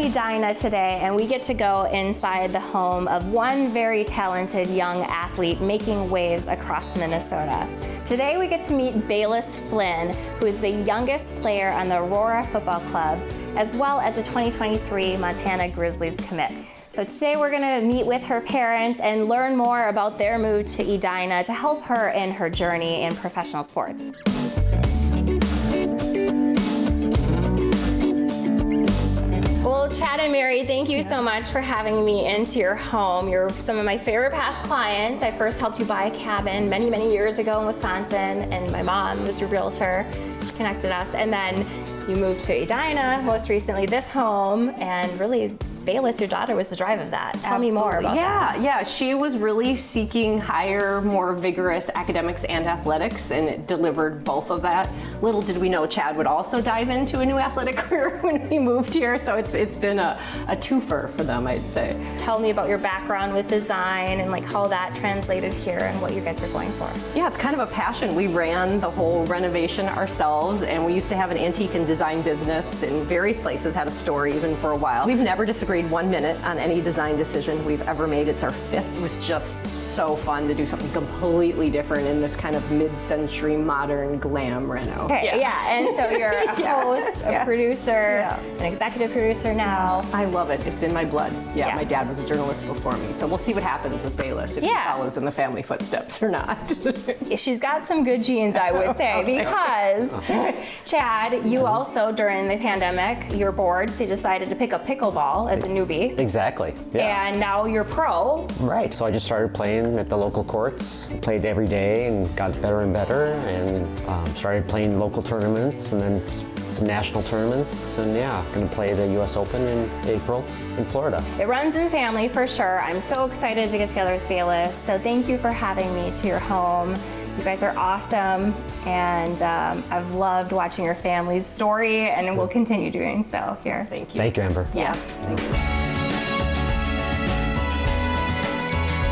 Edina today, and we get to go inside the home of one very talented young athlete making waves across Minnesota. Today we get to meet Bayliss Flynn, who is the youngest player on the Aurora Football Club, as well as a 2023 Montana Grizzlies commit. So today we're going to meet with her parents and learn more about their move to Edina to help her in her journey in professional sports. Well, Chad and Mary, thank you so much for having me into your home. You're some of my favorite past clients. I first helped you buy a cabin many, many years ago in Wisconsin, and my mom was your realtor. She connected us, and then you moved to Edina, most recently this home, and really Bayliss, your daughter, was the drive of that. Tell me more about that. Yeah, she was really seeking higher, more vigorous academics and athletics, and it delivered both of that. Little did we know Chad would also dive into a new athletic career when we moved here, so it's been a twofer for them, I'd say. Tell me about your background with design and like how that translated here and what you guys were going for. Yeah, it's kind of a passion. We ran the whole renovation ourselves, and we used to have an antique and design business in various places, had a store even for a while. We've never disagreed 1 minute on any design decision we've ever made. It's our fifth. It was just so fun to do something completely different in this kind of mid-century modern glam reno. Okay, and so you're a host, a producer, an executive producer now. I love it. It's in my blood. Yeah, my dad was a journalist before me, so we'll see what happens with Bayliss, if she follows in the family footsteps or not. She's got some good genes, I would say, because Chad, you also, during the pandemic, you were bored, so you decided to pick up pickleball as a newbie. Exactly, yeah. And now you're pro. Right, so I just started playing at the local courts, played every day and got better and better, and started playing local tournaments and then some national tournaments, and going to play the US Open in April in Florida. It runs in family for sure. I'm so excited to get together with Bayliss, so thank you for having me to your home. You guys are awesome, and I've loved watching your family's story, and we'll continue doing so here. Thank you. Thank you, Amber. Yeah. Thank you.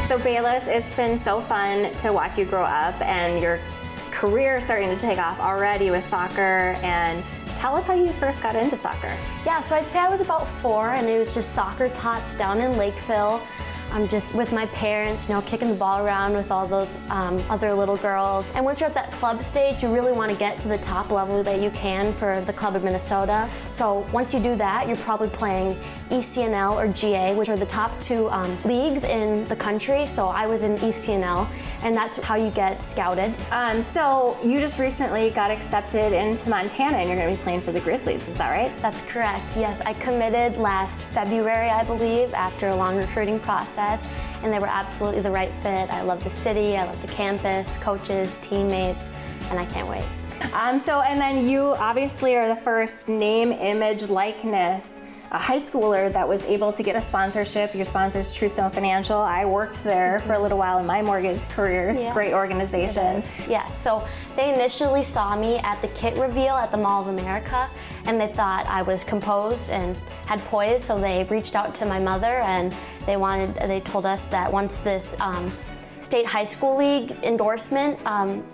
So Bayliss, it's been so fun to watch you grow up and your career starting to take off already with soccer, and tell us how you first got into soccer. Yeah, so I'd say I was about 4, and it was just soccer tots down in Lakeville. I'm just with my parents, kicking the ball around with all those other little girls. And once you're at that club stage, you really want to get to the top level that you can for the Club of Minnesota. So once you do that, you're probably playing ECNL or GA, which are the top 2 leagues in the country. So I was in ECNL, and that's how you get scouted. So you just recently got accepted into Montana, and you're going to be playing for the Grizzlies, is that right? That's correct, yes. I committed last February, I believe, after a long recruiting process, and they were absolutely the right fit. I love the city, I love the campus, coaches, teammates, and I can't wait. And then you obviously are the first name, image, likeness a high schooler that was able to get a sponsorship. Your sponsor's True Stone Financial. I worked there for a little while in my mortgage career. It's a great organization. Yes, so they initially saw me at the kit reveal at the Mall of America, and they thought I was composed and had poise, so they reached out to my mother, and they told us that once this State High School League endorsement,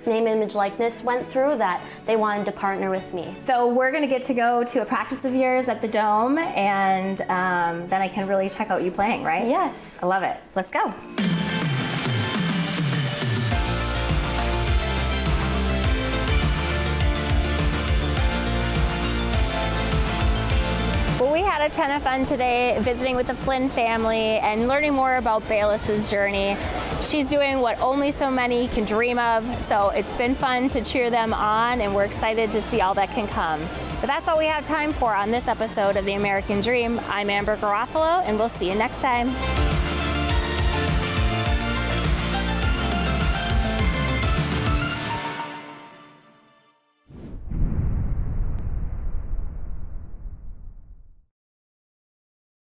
name, image, likeness went through, that they wanted to partner with me. So we're gonna get to go to a practice of yours at the Dome, and then I can really check out you playing, right? Yes. I love it. Let's go. Well, we had a ton of fun today visiting with the Flynn family and learning more about Bayliss's journey. She's doing what only so many can dream of, so it's been fun to cheer them on, and we're excited to see all that can come. But that's all we have time for on this episode of The American Dream. I'm Amber Garofalo, and we'll see you next time.